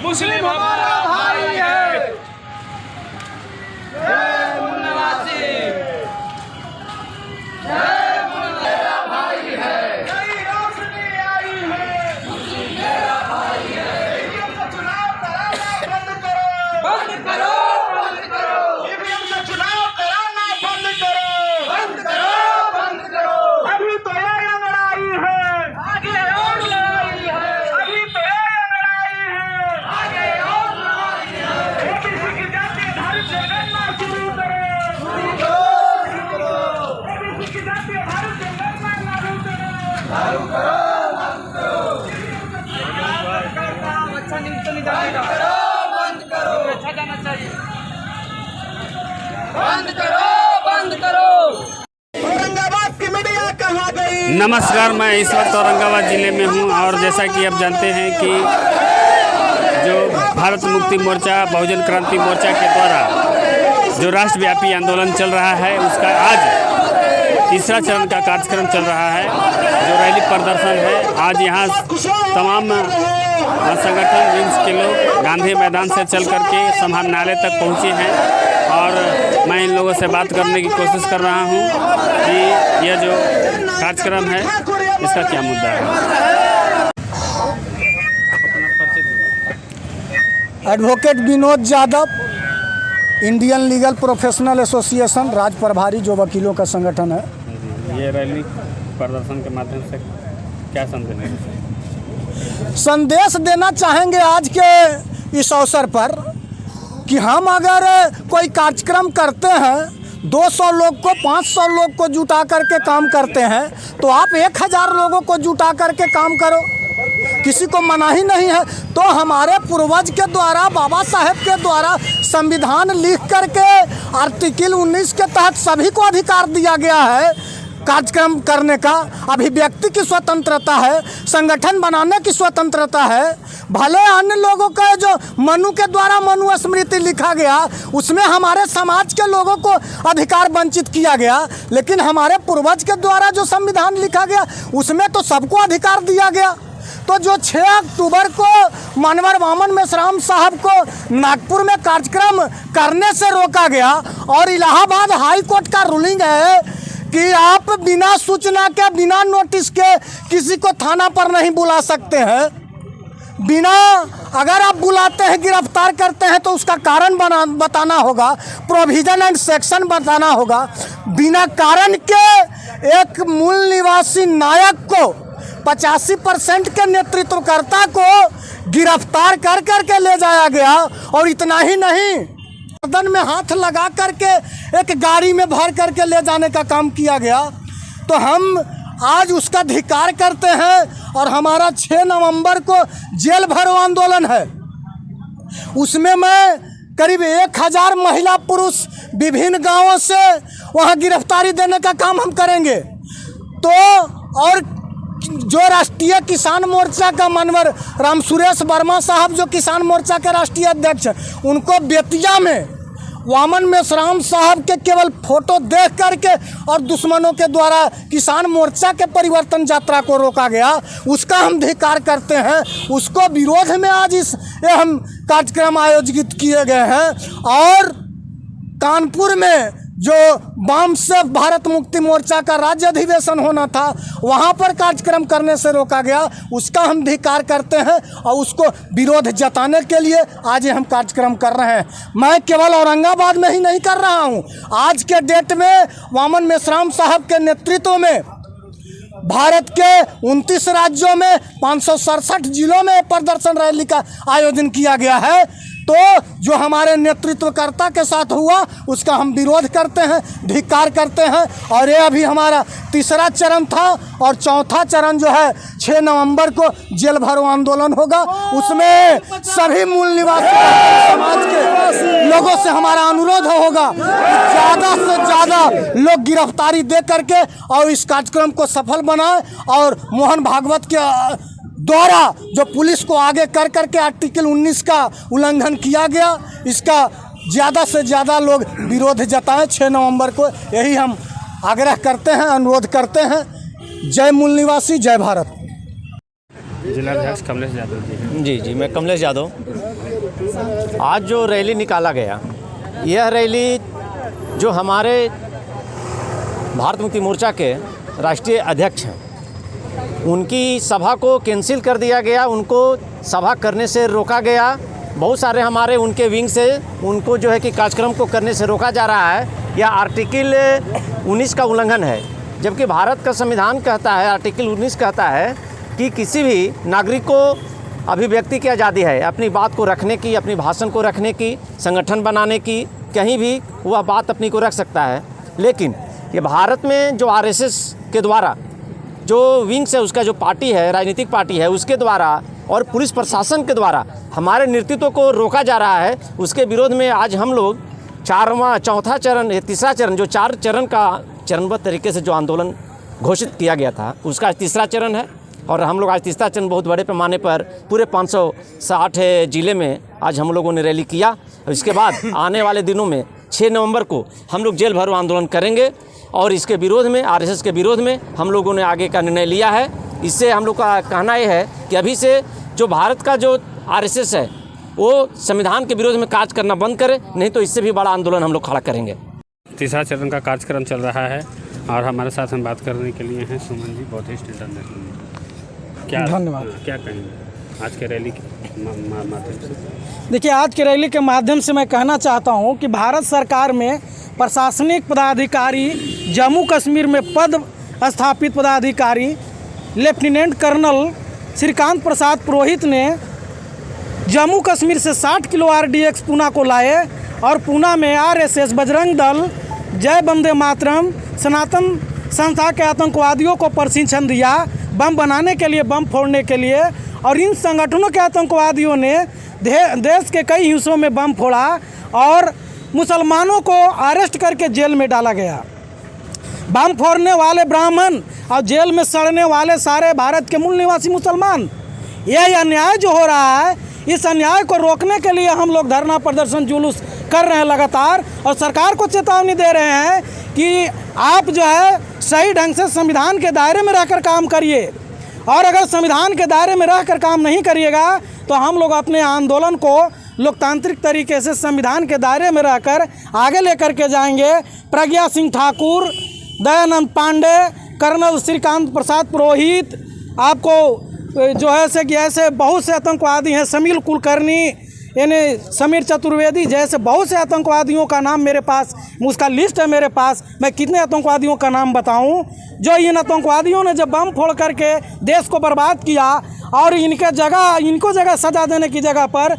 मुस्लिम हमारा भाई है। जय मुन्नावासी, जय मेरा भाई है। नई रोशनी आई है, मुस्लिम मेरा भाई है। ईवीएम का चुनाव कराना बंद करो, बंद करो, बंद करो। ईवीएम का चुनाव कराना बंद करो, बंद करो, बंद करो। अभी तो ये लड़ाई है, आगे और लड़ाई है। अभी तो ये लड़ाई है, आगे और लड़ाई है। ओबीसी की जातीय धारित जनगणना शुरू करो, शुरू करो। ओबीसी की जातीय धारित जनगणना लागू करो, लागू करो, लागू करो। अच्छा नहीं जाएगा, बंद करो, अच्छा जाना चाहिए। बंद करो, बंद करो। औरंगाबाद की मीडिया कहाँ गई? नमस्कार, मैं इस वक्त औरंगाबाद ज़िले में हूं और जैसा कि आप जानते हैं कि जो भारत मुक्ति मोर्चा बहुजन क्रांति मोर्चा के द्वारा जो राष्ट्रव्यापी आंदोलन चल रहा है उसका आज तीसरा चरण का कार्यक्रम चल रहा है। जो रैली प्रदर्शन है आज यहाँ तमाम संगठन विंग्स के लोग गांधी मैदान से चल करके समाहरणालय तक पहुँचे हैं और मैं इन लोगों से बात करने की कोशिश कर रहा हूँ कि यह जो कार्यक्रम है इसका क्या मुद्दा है। Advocate Vinod Yadav, Indian legal professional association राज्य प्रभारी, जो वकीलों का संगठन है। ये रैली प्रदर्शन के माध्यम से क्या संदेश देना चाहेंगे आज के इस अवसर पर कि हम अगर कोई कार्यक्रम करते हैं 200 लोग को 500 लोग को जुटा करके काम करते हैं तो आप 1000 लोगों को जुटा करके काम करो, किसी को मना ही नहीं है। तो हमारे पूर्वज के द्वारा, बाबा साहेब के द्वारा संविधान लिख करके आर्टिकल 19 के तहत सभी को अधिकार दिया गया है कार्यक्रम करने का। अभिव्यक्ति की स्वतंत्रता है, संगठन बनाने की स्वतंत्रता है। भले अन्य लोगों का जो मनु के द्वारा मनुस्मृति लिखा गया उसमें हमारे समाज के लोगों को अधिकार वंचित किया गया, लेकिन हमारे पूर्वज के द्वारा जो संविधान लिखा गया उसमें तो सबको अधिकार दिया गया। तो जो 6 अक्टूबर को मानवर वामन मेश्राम साहब को नागपुर में कार्यक्रम करने से रोका गया और इलाहाबाद हाई कोर्ट का रूलिंग है कि आप बिना सूचना के, बिना नोटिस के किसी को थाना पर नहीं बुला सकते हैं। बिना, अगर आप बुलाते हैं, गिरफ्तार करते हैं तो उसका कारण बताना होगा, प्रोविजन एंड सेक्शन बताना होगा। बिना कारण के एक मूल निवासी नायक को 85% के नेतृत्वकर्ता को गिरफ्तार कर करके ले जाया गया और इतना ही नहीं, गर्दन में हाथ लगा करके एक गाड़ी में भर करके ले जाने का काम किया गया। तो हम आज उसका धिक्कार करते हैं और हमारा 6 नवंबर को जेल भरो आंदोलन है। उसमें मैं करीब 1000 महिला पुरुष विभिन्न गांवों से वहां गिरफ्तारी देने का काम हम करेंगे। तो और जो राष्ट्रीय किसान मोर्चा का मानवर राम सुरेश वर्मा साहब, जो किसान मोर्चा के राष्ट्रीय अध्यक्ष, उनको बेतिया में वामन मेश्राम साहब के केवल फोटो देख करके और दुश्मनों के द्वारा किसान मोर्चा के परिवर्तन यात्रा को रोका गया, उसका हम धिक्कार करते हैं। उसको विरोध में आज ये हम कार्यक्रम आयोजित किए गए हैं। और कानपुर में जो वाम से भारत मुक्ति मोर्चा का राज्य अधिवेशन होना था वहाँ पर कार्यक्रम करने से रोका गया, उसका हम धिक्कार करते हैं और उसको विरोध जताने के लिए आज हम कार्यक्रम कर रहे हैं। मैं केवल औरंगाबाद में ही नहीं कर रहा हूँ, आज के डेट में वामन मेश्राम साहब के नेतृत्व में भारत के 29 राज्यों में 567 जिलों में प्रदर्शन रैली का आयोजन किया गया है। तो जो हमारे नेतृत्वकर्ता के साथ हुआ उसका हम विरोध करते हैं, धिक्कार करते हैं। और ये अभी हमारा तीसरा चरण था और चौथा चरण जो है 6 नवंबर को जेल भरो आंदोलन होगा। उसमें सभी मूल निवासी समाज के लोगों से हमारा अनुरोध होगा कि ज़्यादा से ज़्यादा लोग गिरफ्तारी दे करके और इस कार्यक्रम को सफल बनाए। और मोहन भागवत के द्वारा जो पुलिस को आगे कर करके आर्टिकल 19 का उल्लंघन किया गया, इसका ज़्यादा से ज़्यादा लोग विरोध जताएं। 6 नवंबर को यही हम आग्रह करते हैं, अनुरोध करते हैं। जय मूल निवासी, जय भारत। जिलाध्यक्ष कमलेश यादव जी। जी, मैं कमलेश यादव। आज जो रैली निकाला गया, यह रैली जो हमारे भारत मुक्ति मोर्चा के राष्ट्रीय अध्यक्ष हैं, उनकी सभा को कैंसिल कर दिया गया, उनको सभा करने से रोका गया। बहुत सारे हमारे उनके विंग से उनको जो है कि कार्यक्रम को करने से रोका जा रहा है। यह आर्टिकल 19 का उल्लंघन है, जबकि भारत का संविधान कहता है, आर्टिकल 19 कहता है कि किसी भी नागरिक को अभिव्यक्ति की आज़ादी है, अपनी बात को रखने की, अपनी भाषण को रखने की, संगठन बनाने की, कहीं भी वह बात अपनी को रख सकता है। लेकिन ये भारत में जो आरएसएस के द्वारा जो विंग्स है, उसका जो पार्टी है, राजनीतिक पार्टी है, उसके द्वारा और पुलिस प्रशासन के द्वारा हमारे नेतृत्व को रोका जा रहा है। उसके विरोध में आज हम लोग चौथा चरण, तीसरा चरण, जो 4 चरण का चरणबद्ध तरीके से जो आंदोलन घोषित किया गया था, उसका तीसरा चरण है। और हम लोग आज तीसरा चरण बहुत बड़े पैमाने पर पूरे 560 ज़िले में आज हम लोगों ने रैली किया। इसके बाद आने वाले दिनों में 6 नवंबर को हम लोग जेल भरो आंदोलन करेंगे और इसके विरोध में, आरएसएस के विरोध में हम लोगों ने आगे का निर्णय लिया है। इससे हम लोग का कहना ये है कि अभी से जो भारत का जो आरएसएस है वो संविधान के विरोध में कार्य करना बंद करे, नहीं तो इससे भी बड़ा आंदोलन हम लोग खड़ा करेंगे। तीसरा चरण का कार्यक्रम चल रहा है और हमारे साथ हम बात करने के लिए हैं सुमन जी, बौद्धिस्ट इंटरनेशनल। क्या धन्यवाद। क्या कहेंगे आज के रैली के माध्यम से? देखिए, आज के रैली के माध्यम से मैं कहना चाहता हूं कि भारत सरकार में प्रशासनिक पदाधिकारी, जम्मू कश्मीर में पद स्थापित पदाधिकारी लेफ्टिनेंट कर्नल श्रीकांत प्रसाद पुरोहित ने जम्मू कश्मीर से 60 किलो RDX पूना को लाए और पूना में आरएसएस, बजरंग दल, जय वंदे मातरम, सनातन संस्था के आतंकवादियों को प्रशिक्षण दिया बम बनाने के लिए, बम फोड़ने के लिए। और इन संगठनों के आतंकवादियों ने देश के कई हिस्सों में बम फोड़ा और मुसलमानों को अरेस्ट करके जेल में डाला गया। बम फोड़ने वाले ब्राह्मण और जेल में सड़ने वाले सारे भारत के मूल निवासी मुसलमान। यह अन्याय जो हो रहा है, इस अन्याय को रोकने के लिए हम लोग धरना प्रदर्शन जुलूस कर रहे हैं लगातार, और सरकार को चेतावनी दे रहे हैं कि आप जो है सही ढंग से संविधान के दायरे में रहकर काम करिए, और अगर संविधान के दायरे में रहकर काम नहीं करिएगा तो हम लोग अपने आंदोलन को लोकतांत्रिक तरीके से संविधान के दायरे में रहकर आगे लेकर के जाएंगे। प्रज्ञा सिंह ठाकुर, दयानंद पांडे, कर्नल श्रीकांत प्रसाद पुरोहित, आपको जो है से कि ऐसे बहुत से आतंकवादी हैं, समील कुलकर्णी, यानी समीर चतुर्वेदी जैसे बहुत से आतंकवादियों का नाम मेरे पास, उसका लिस्ट है मेरे पास। मैं कितने आतंकवादियों का नाम बताऊं जो इन आतंकवादियों ने जब बम फोड़ करके देश को बर्बाद किया और इनको जगह सजा देने की जगह पर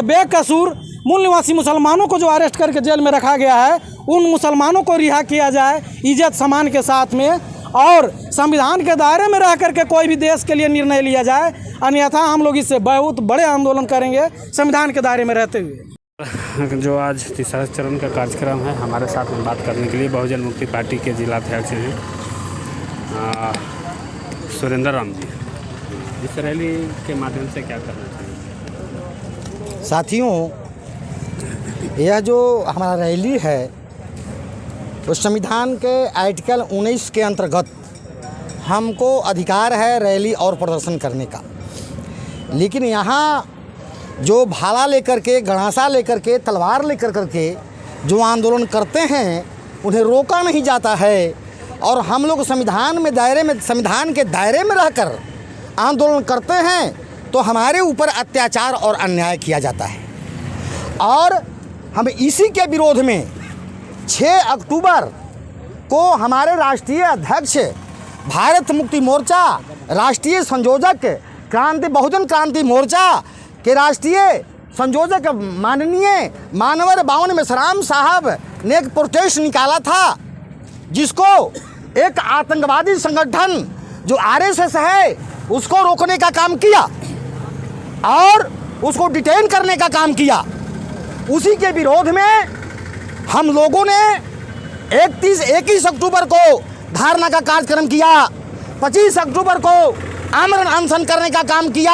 बेकसूर मूल निवासी मुसलमानों को जो अरेस्ट करके जेल में रखा गया है, उन मुसलमानों को रिहा किया जाए इज्जत सम्मान के साथ में, और संविधान के दायरे में रह करके कोई भी देश के लिए निर्णय लिया जाए। अन्यथा हम लोग इससे बहुत बड़े आंदोलन करेंगे संविधान के दायरे में रहते हुए। जो आज तीसरा चरण का कार्यक्रम है, हमारे साथ में बात करने के लिए बहुजन मुक्ति पार्टी के जिलाध्यक्ष हैं सुरेंद्र राम जी। इस रैली के माध्यम से क्या करना चाहिए? साथियों, यह जो हमारा रैली है तो संविधान के आर्टिकल 19 के अंतर्गत हमको अधिकार है रैली और प्रदर्शन करने का, लेकिन यहाँ जो भाला लेकर के, गणासा लेकर के, तलवार लेकर करके जो आंदोलन करते हैं उन्हें रोका नहीं जाता है। और हम लोग संविधान के दायरे में रहकर आंदोलन करते हैं तो हमारे ऊपर अत्याचार और अन्याय किया जाता है। और हम इसी के विरोध में 6 अक्टूबर को हमारे राष्ट्रीय अध्यक्ष, भारत मुक्ति मोर्चा राष्ट्रीय संयोजक, बहुजन क्रांति मोर्चा के राष्ट्रीय संयोजक माननीय मानवर बावन मिश्राम साहब ने एक प्रोटेस्ट निकाला था, जिसको एक आतंकवादी संगठन जो आरएसएस है उसको रोकने का काम किया और उसको डिटेन करने का काम किया। उसी के विरोध में हम लोगों ने 21 अक्टूबर को धारणा का कार्यक्रम किया, 25 अक्टूबर को आमरण अनशन करने का काम किया,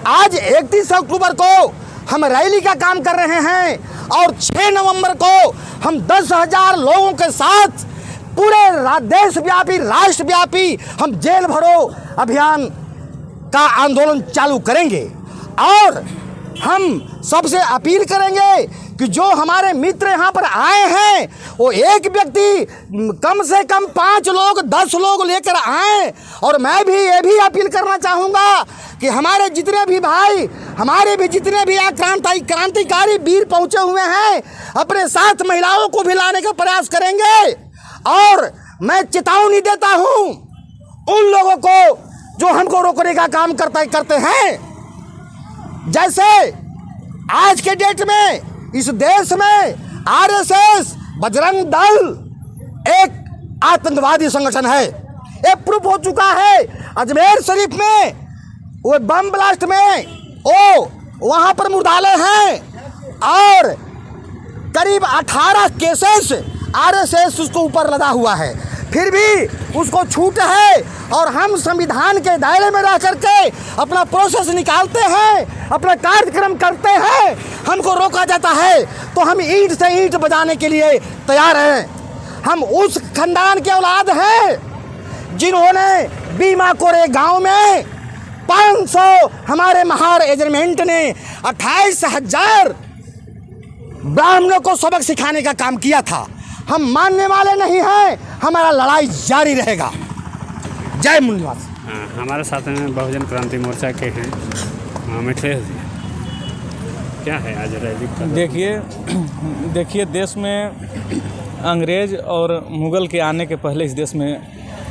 आज 31 अक्टूबर को हम रैली का काम कर रहे हैं और 6 नवंबर को हम 10,000 लोगों के साथ पूरे देशव्यापी राष्ट्रव्यापी हम जेल भरो अभियान का आंदोलन चालू करेंगे। और हम सबसे अपील करेंगे कि जो हमारे मित्र यहाँ पर आए हैं वो एक व्यक्ति कम से कम 5 लोग 10 लोग लेकर आए। और मैं भी ये भी अपील करना चाहूँगा कि हमारे जितने भी भाई, हमारे भी जितने भी क्रांतिकारी वीर पहुँचे हुए हैं, अपने साथ महिलाओं को भी लाने का प्रयास करेंगे। और मैं चेतावनी देता हूँ उन लोगों को जो हमको रोकने का काम करते हैं। जैसे आज के डेट में इस देश में आरएसएस बजरंग दल एक आतंकवादी संगठन है, ये प्रूफ हो चुका है। अजमेर शरीफ में वो बम ब्लास्ट में वहाँ पर मुर्दाले हैं और करीब 18 केसेस आरएसएस उसको ऊपर लगा हुआ है, फिर भी उसको छूट है। और हम संविधान के दायरे में रह करके अपना प्रोसेस निकालते हैं, अपना कार्यक्रम करते हैं, हमको रोका जाता है तो हम ईंट से ईंट बजाने के लिए तैयार हैं। हम उस खानदान के औलाद हैं जिन्होंने बीमा कोरे गांव में 500 हमारे महार एजमेंट ने 28,000 ब्राह्मणों को सबक सिखाने का काम किया था। हम मानने वाले नहीं हैं, हमारा लड़ाई जारी रहेगा। जय मुनिवास। हमारे साथ में बहुजन क्रांति मोर्चा के हैं मिथिलेश जी, क्या है आज रैली का? देखिए देश में अंग्रेज और मुग़ल के आने के पहले इस देश में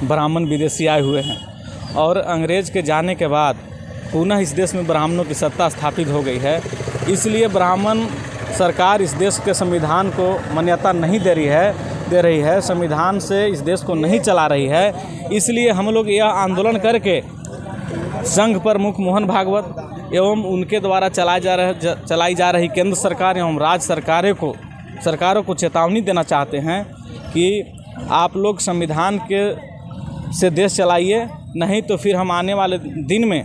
ब्राह्मण विदेशी आए हुए हैं और अंग्रेज के जाने के बाद पुनः इस देश में ब्राह्मणों की सत्ता स्थापित हो गई है। इसलिए ब्राह्मण सरकार इस देश के संविधान को मान्यता नहीं दे रही है, संविधान से इस देश को नहीं चला रही है। इसलिए हम लोग यह आंदोलन करके संघ प्रमुख मोहन भागवत एवं उनके द्वारा चलाई जा रही केंद्र सरकार एवं राज्य सरकारों को चेतावनी देना चाहते हैं कि आप लोग संविधान से देश चलाइए, नहीं तो फिर हम आने वाले दिन में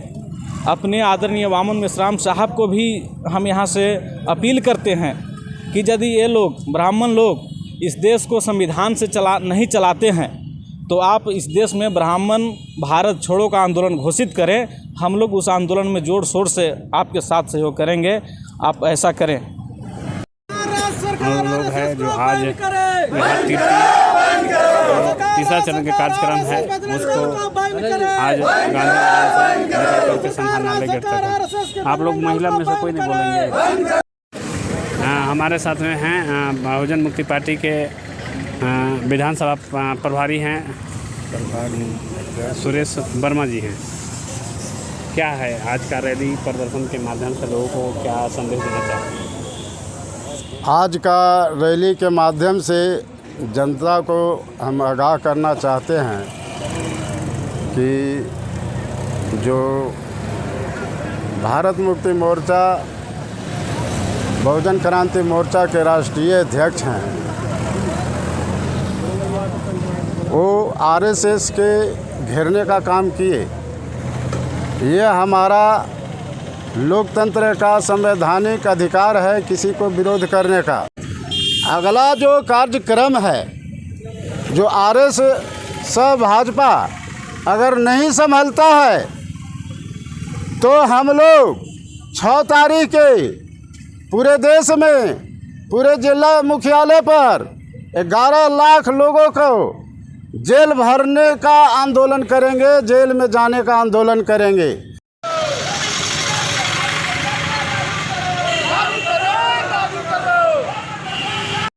अपने आदरणीय वामन मिश्राम साहब को भी हम यहाँ से अपील करते हैं कि यदि ये लोग ब्राह्मण लोग इस देश को संविधान से नहीं चलाते हैं तो आप इस देश में ब्राह्मण भारत छोड़ो का आंदोलन घोषित करें। हम लोग उस आंदोलन में जोर शोर से आपके साथ सहयोग करेंगे, आप ऐसा करें। हम लोग हैं जो आज तीसरा चरण के कार्यक्रम है उसको आज गांधी के संभालनालय गेट तक। आप लोग महिला में से कोई नहीं बोलेंगे? हमारे साथ में हैं बहुजन मुक्ति पार्टी के विधानसभा प्रभारी हैं सुरेश वर्मा जी हैं। क्या है आज का रैली प्रदर्शन के माध्यम से लोगों को क्या संदेश देना चाहते हैं? आज का रैली के माध्यम से जनता को हम आगाह करना चाहते हैं कि जो भारत मुक्ति मोर्चा बहुजन क्रांति मोर्चा के राष्ट्रीय अध्यक्ष हैं, वो आरएसएस के घेरने का काम किए। ये हमारा लोकतंत्र का संवैधानिक अधिकार है किसी को विरोध करने का। अगला जो कार्यक्रम है जो आरएसएस भाजपा अगर नहीं संभलता है तो हम लोग 6 तारीख के पूरे देश में पूरे जिला मुख्यालय पर 11 लाख लोगों को जेल भरने का आंदोलन करेंगे, जेल में जाने का आंदोलन करेंगे।